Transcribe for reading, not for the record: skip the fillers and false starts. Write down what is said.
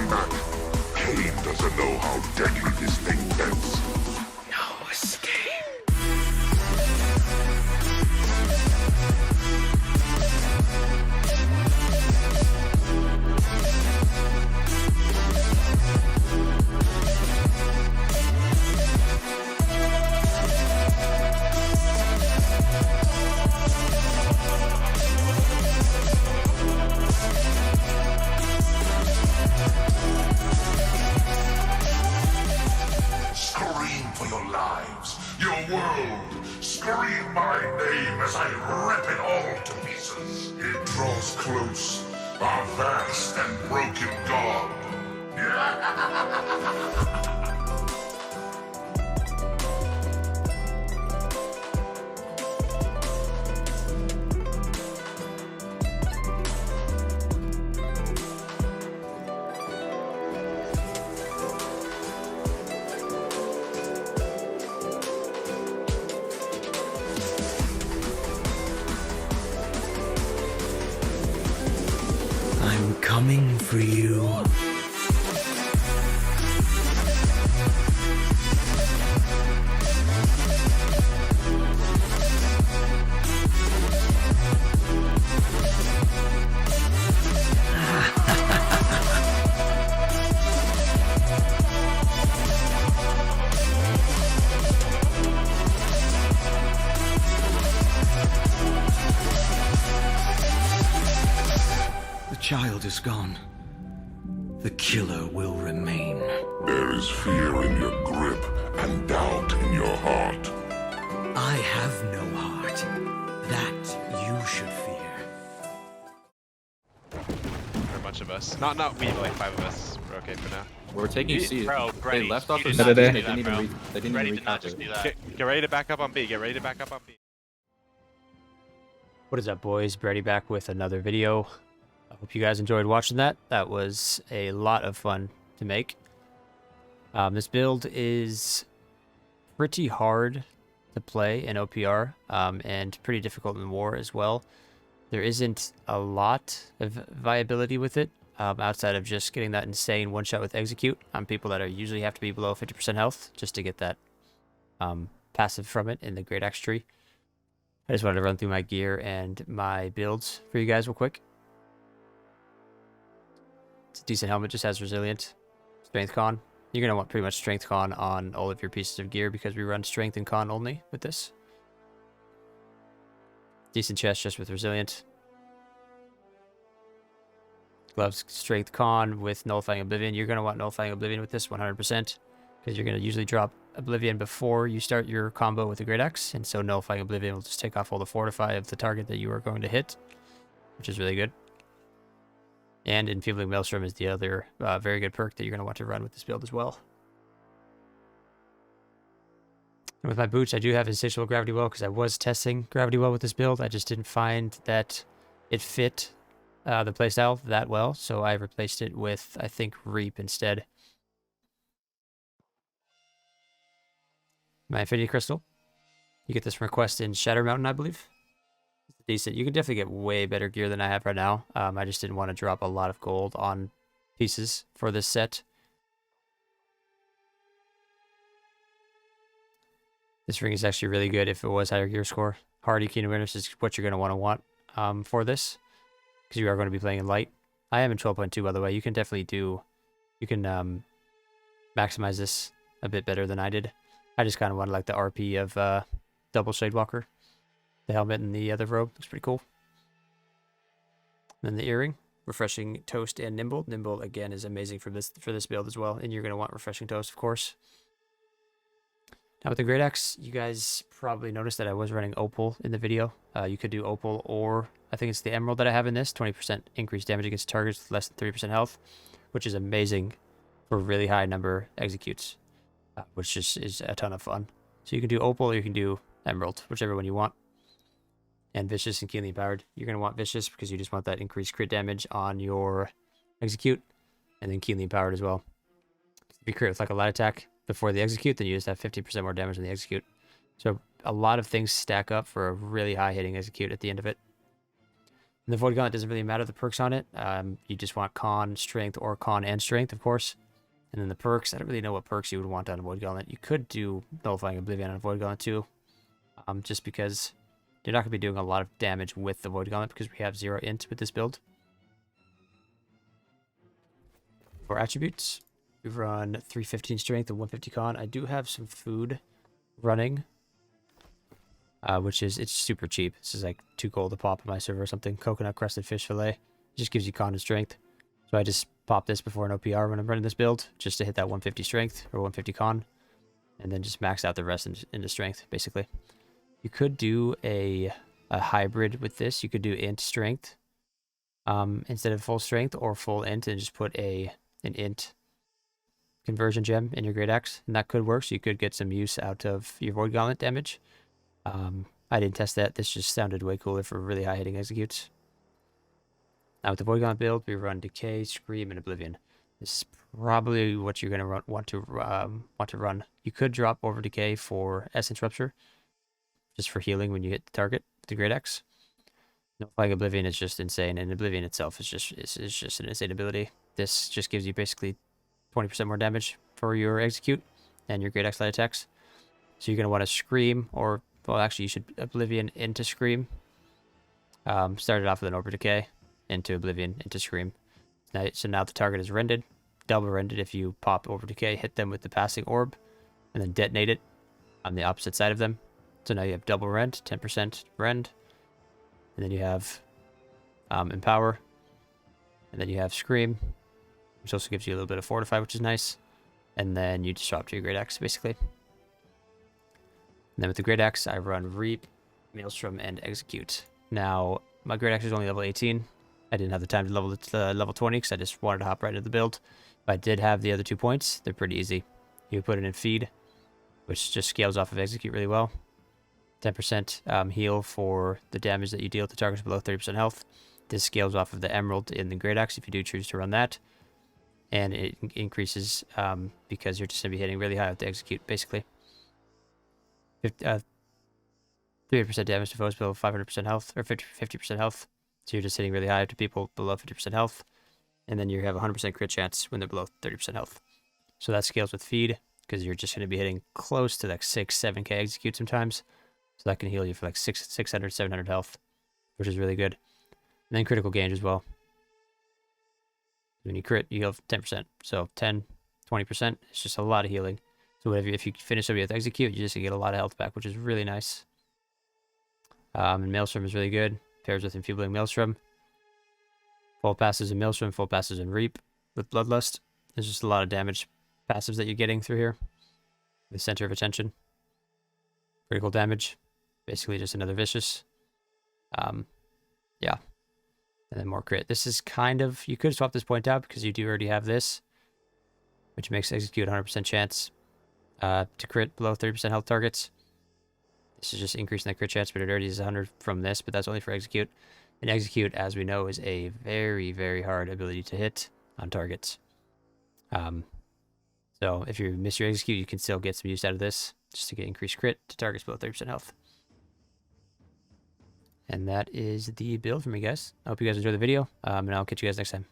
back. KAYN doesn't know how deadly this thing gets. No escape. Scream for your lives, your world. Scream my name as I rip it all to pieces. It draws close, our vast and broken god. I'm coming for you. The child is gone. The killer will remain. There is fear in your grip and doubt in your heart. I have no heart. That you should fear. For a bunch of us. Not we, but like 5 of us. We're okay for now. We're taking C. Bro, They Brady, left off you their did not C. just They do didn't that, even bro. they didn't Brady even did not recap just it. do that. Get ready to back up on B. Get ready to back up on B. What is up, boys? Brady back with another video. I hope you guys enjoyed watching that. That was a lot of fun to make. This build is pretty hard to play in OPR and pretty difficult in war as well. There isn't a lot of viability with it outside of just getting that insane one-shot with execute on people that are usually have to be below 50% health just to get that passive from it in the greataxe tree. I just wanted to run through my gear and my builds for you guys real quick. It's a decent helmet, just has resilient. Strength con. You're going to want pretty much strength con on all of your pieces of gear because we run strength and con only with this. Decent chest just with resilient. Gloves strength con with nullifying Oblivion. You're going to want nullifying Oblivion with this 100% because you're going to usually drop Oblivion before you start your combo with the greataxe, and so nullifying Oblivion will just take off all the fortify of the target that you are going to hit, which is really good. And Enfeebling Maelstrom is the other very good perk that you're going to want to run with this build as well. And with my boots, I do have Insatiable Gravity Well because I was testing Gravity Well with this build. I just didn't find that it fit the playstyle that well, so I replaced it with, I think, Reap instead. My Infinity Crystal. You get this from a quest in Shatter Mountain, I believe. It's decent. You can definitely get way better gear than I have right now. I just didn't want to drop a lot of gold on pieces for this set. This ring is actually really good if it was higher gear score. Hardy Keen Awareness is what you're going to want for this, because you are going to be playing in light. I am in 12.2, by the way. You can definitely do... You can maximize this a bit better than I did. I just kind of wanted like the RP of Double Shade Walker. The helmet and the other robe looks pretty cool. And then the earring, Refreshing Toast and Nimble. Nimble again is amazing for this build as well, and you're going to want Refreshing Toast, of course. Now with the greataxe, you guys probably noticed that I was running Opal in the video. You could do Opal, or I think it's the Emerald that I have in this. 20% increased damage against targets with less than 3% health, which is amazing for really high number executes. Which just is a ton of fun. So you can do Opal or you can do Emerald, whichever one you want. And Vicious and Keenly Empowered. You're going to want Vicious because you just want that increased crit damage on your execute. And then Keenly Empowered as well. If you crit with like a light attack before the execute, then you just have 50% more damage on the execute. So a lot of things stack up for a really high hitting execute at the end of it. And the Void Gauntlet doesn't really matter the perks on it. You just want con, strength, or con and strength, of course. And then the perks, I don't really know what perks you would want on a Void Gauntlet. You could do Nullifying Oblivion on a Void Gauntlet too. Just because you're not going to be doing a lot of damage with the Void Gauntlet because we have 0 int with this build. For attributes, we run 315 strength and 150 con. I do have some food running, which is, it's super cheap. This is like 2 gold to pop on my server or something. Coconut crusted fish fillet. It just gives you con and strength. So I just pop this before an OPR when I'm running this build, just to hit that 150 strength or 150 con, and then just max out the rest into strength, basically. You could do a hybrid with this. You could do int strength instead of full strength, or full int and just put an int conversion gem in your greataxe, and that could work. So you could get some use out of your Void Gauntlet damage. I didn't test that. This just sounded way cooler for really high hitting executes. Now with the Void Gauntlet build, we run Decay, Scream, and Oblivion. This is probably what you're gonna want to run. You could drop over Decay for Essence Rupture, just for healing when you hit the target with the greataxe. Nullifying Oblivion is just insane, and Oblivion itself is just an insane ability. This just gives you basically 20% more damage for your execute and your greataxe light attacks. So you're gonna want to Scream, or well, actually you should Oblivion into Scream. Start it off with an Orb of Decay, into Oblivion, into Scream. So now the target is rended, double rended if you pop Orb of Decay, hit them with the passing orb, and then detonate it on the opposite side of them. So now you have double rend, 10% rend, and then you have Empower, and then you have Scream, which also gives you a little bit of Fortify, which is nice, and then you just swap to your greataxe, basically. And then with the greataxe, I run Reap, Maelstrom, and Execute. Now, my greataxe is only level 18. I didn't have the time to level it to level 20 because I just wanted to hop right into the build. If I did have the other 2 points, they're pretty easy. You put it in Feed, which just scales off of Execute really well. 10% heal for the damage that you deal to targets below 30% health. This scales off of the Emerald in the Greataxe if you do choose to run that. And it increases because you're just going to be hitting really high with the Execute, basically. 300% damage to foes below 500% health, or 50% health. So you're just hitting really high to people below 50% health. And then you have a 100% crit chance when they're below 30% health. So that scales with Feed, because you're just going to be hitting close to like 6-7k execute sometimes. So that can heal you for like 600, 700 health, which is really good. And then critical gain as well. When you crit, you heal 10%. So 10, 20%, it's just a lot of healing. So whatever, if you finish somebody with execute, you just get a lot of health back, which is really nice. And Maelstrom is really good. Pairs with Enfeebling Maelstrom. Full passes in Maelstrom, full passes in Reap with Bloodlust. There's just a lot of damage passives that you're getting through here. The Center of Attention. Critical damage. Basically just another Vicious. Yeah. And then more crit. This is kind of, you could swap this point out because you do already have this, which makes execute 100% chance to crit below 30% health targets. This is just increasing the crit chance, but it already is 100 from this, but that's only for execute. And execute, as we know, is a very, very hard ability to hit on targets. So if you miss your execute, you can still get some use out of this, just to get increased crit to targets below 30% health. And that is the build for me, guys. I hope you guys enjoyed the video, and I'll catch you guys next time.